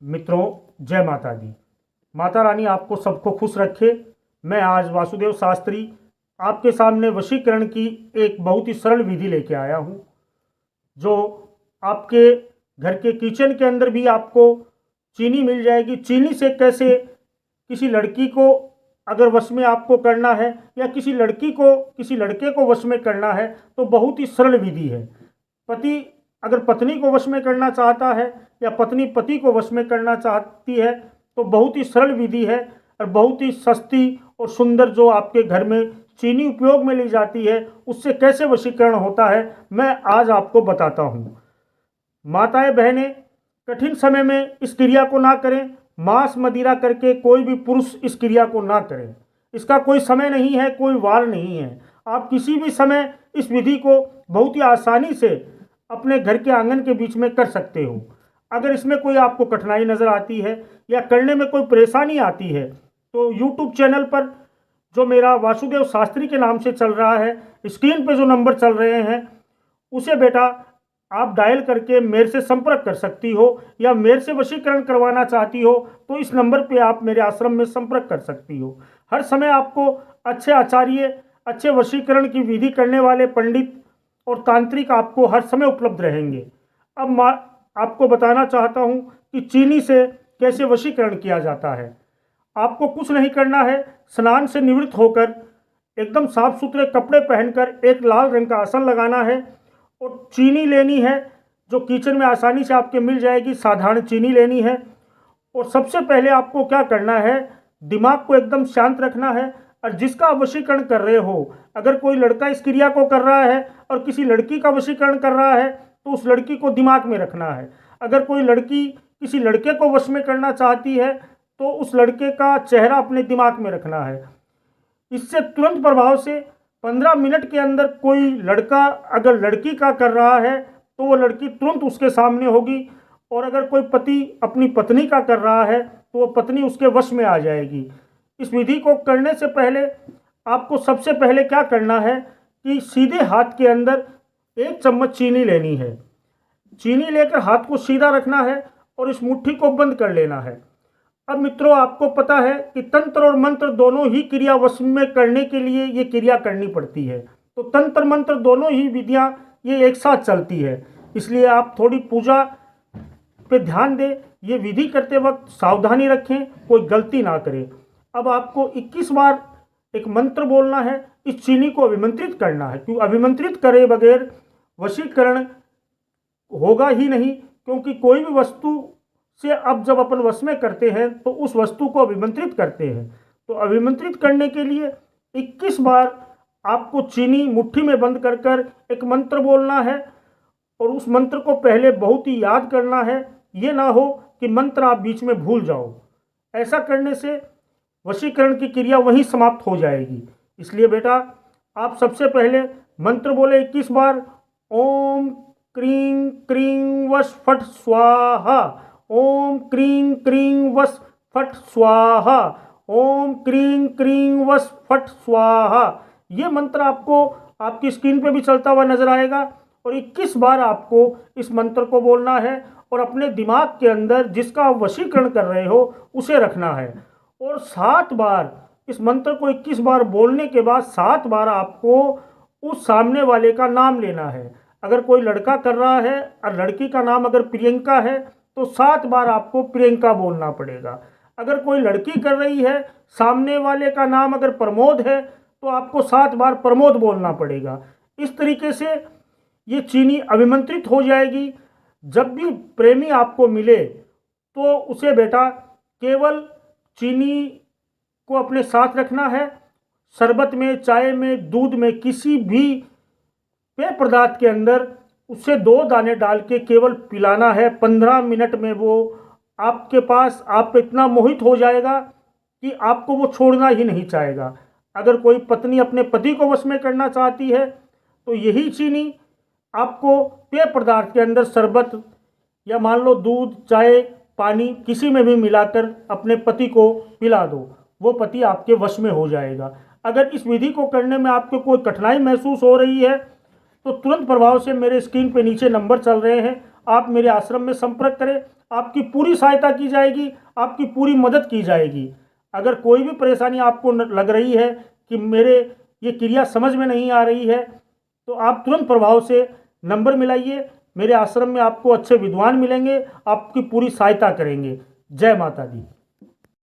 मित्रों, जय माता दी। माता रानी आपको सबको खुश रखे। मैं आज वासुदेव शास्त्री आपके सामने वशीकरण की एक बहुत ही सरल विधि लेके आया हूँ, जो आपके घर के किचन के अंदर भी आपको चीनी मिल जाएगी। चीनी से कैसे किसी लड़की को अगर वश में आपको करना है या किसी लड़की को किसी लड़के को वश में करना है तो बहुत ही सरल विधि है। पति अगर पत्नी को वश में करना चाहता है या पत्नी पति को वश में करना चाहती है तो बहुत ही सरल विधि है और बहुत ही सस्ती और सुंदर, जो आपके घर में चीनी उपयोग में ली जाती है उससे कैसे वशीकरण होता है मैं आज आपको बताता हूँ। माताएं बहनें, कठिन समय में इस क्रिया को ना करें। मांस मदिरा करके कोई भी पुरुष इस क्रिया को ना करें। इसका कोई समय नहीं है, कोई वार नहीं है। आप किसी भी समय इस विधि को बहुत ही आसानी से अपने घर के आंगन के बीच में कर सकते हो। अगर इसमें कोई आपको कठिनाई नज़र आती है या करने में कोई परेशानी आती है तो यूट्यूब चैनल पर जो मेरा वासुदेव शास्त्री के नाम से चल रहा है, स्क्रीन पे जो नंबर चल रहे हैं उसे बेटा आप डायल करके मेरे से संपर्क कर सकती हो, या मेरे से वशीकरण करवाना चाहती हो तो इस नंबर पे आप मेरे आश्रम में संपर्क कर सकती हो। हर समय आपको अच्छे आचार्य, अच्छे वशीकरण की विधि करने वाले पंडित और तांत्रिक आपको हर समय उपलब्ध रहेंगे। अब आपको बताना चाहता हूँ कि चीनी से कैसे वशीकरण किया जाता है। आपको कुछ नहीं करना है। स्नान से निवृत्त होकर एकदम साफ सुथरे कपड़े पहनकर एक लाल रंग का आसन लगाना है और चीनी लेनी है, जो किचन में आसानी से आपके मिल जाएगी। साधारण चीनी लेनी है और सबसे पहले आपको क्या करना है, दिमाग को एकदम शांत रखना है। और जिसका वशीकरण कर रहे हो, अगर कोई लड़का इस क्रिया को कर रहा है और किसी लड़की का वशीकरण कर रहा है तो उस लड़की को दिमाग में रखना है। अगर कोई लड़की किसी लड़के को वश में करना चाहती है तो उस लड़के का चेहरा अपने दिमाग में रखना है। इससे तुरंत प्रभाव से 15 मिनट के अंदर कोई लड़का अगर लड़की का कर रहा है तो वो लड़की तुरंत उसके सामने होगी, और अगर कोई पति अपनी पत्नी का कर रहा है तो वो पत्नी उसके वश में आ जाएगी। इस विधि को करने से पहले आपको सबसे पहले क्या करना है कि सीधे हाथ के अंदर 1 चम्मच चीनी लेनी है। चीनी लेकर हाथ को सीधा रखना है और इस मुट्ठी को बंद कर लेना है। अब मित्रों, आपको पता है कि तंत्र और मंत्र दोनों ही क्रिया वश में करने के लिए ये क्रिया करनी पड़ती है। तो तंत्र मंत्र दोनों ही विधियाँ ये एक साथ चलती है, इसलिए आप थोड़ी पूजा पे ध्यान दें। ये विधि करते वक्त सावधानी रखें, कोई गलती ना करें। अब आपको 21 बार एक मंत्र बोलना है। इस चीनी को अभिमंत्रित करना है, क्योंकि अभिमंत्रित करे बगैर वशीकरण होगा ही नहीं। क्योंकि कोई भी वस्तु से अब जब अपन वश में करते हैं तो उस वस्तु को अभिमंत्रित करते हैं। तो अभिमंत्रित करने के लिए 21 बार आपको चीनी मुट्ठी में बंद कर कर एक मंत्र बोलना है, और उस मंत्र को पहले बहुत ही याद करना है। ये ना हो कि मंत्र आप बीच में भूल जाओ। ऐसा करने से वशीकरण की क्रिया वहीं समाप्त हो जाएगी। इसलिए बेटा आप सबसे पहले मंत्र बोले 21 बार, ओम क्रीं क्रीं वश फट स्वाहा, ओम क्रीं क्रीं वश फट स्वाहा, ओम क्रीं क्रीं वश फट स्वाहा। ये मंत्र आपको आपकी स्क्रीन पे भी चलता हुआ नजर आएगा, और 21 बार आपको इस मंत्र को बोलना है और अपने दिमाग के अंदर जिसका आप वशीकरण कर रहे हो उसे रखना है। और 7 बार इस मंत्र को 21 बार बोलने के बाद 7 बार आपको उस सामने वाले का नाम लेना है। अगर कोई लड़का कर रहा है और लड़की का नाम अगर प्रियंका है तो 7 बार आपको प्रियंका बोलना पड़ेगा। अगर कोई लड़की कर रही है, सामने वाले का नाम अगर प्रमोद है तो आपको 7 बार प्रमोद बोलना पड़ेगा। इस तरीके से ये चीनी अभिमंत्रित हो जाएगी। जब भी प्रेमी आपको मिले तो उसे बेटा केवल चीनी को अपने साथ रखना है। शरबत में, चाय में, दूध में, किसी भी पेय पदार्थ के अंदर उससे 2 दाने डाल के केवल पिलाना है। 15 मिनट में वो आपके पास आप इतना मोहित हो जाएगा कि आपको वो छोड़ना ही नहीं चाहेगा। अगर कोई पत्नी अपने पति को वश में करना चाहती है तो यही चीनी आपको पेय पदार्थ के अंदर, शरबत या मान लो दूध, चाय, पानी, किसी में भी मिलाकर अपने पति को पिला दो। वो पति आपके वश में हो जाएगा। अगर इस विधि को करने में आपको कोई कठिनाई महसूस हो रही है तो तुरंत प्रभाव से मेरे स्क्रीन पे नीचे नंबर चल रहे हैं, आप मेरे आश्रम में संपर्क करें। आपकी पूरी सहायता की जाएगी, आपकी पूरी मदद की जाएगी। अगर कोई भी परेशानी आपको लग रही है कि मेरे ये क्रिया समझ में नहीं आ रही है, तो आप तुरंत प्रभाव से नंबर मिलाइए। मेरे आश्रम में आपको अच्छे विद्वान मिलेंगे, आपकी पूरी सहायता करेंगे। जय माता दी।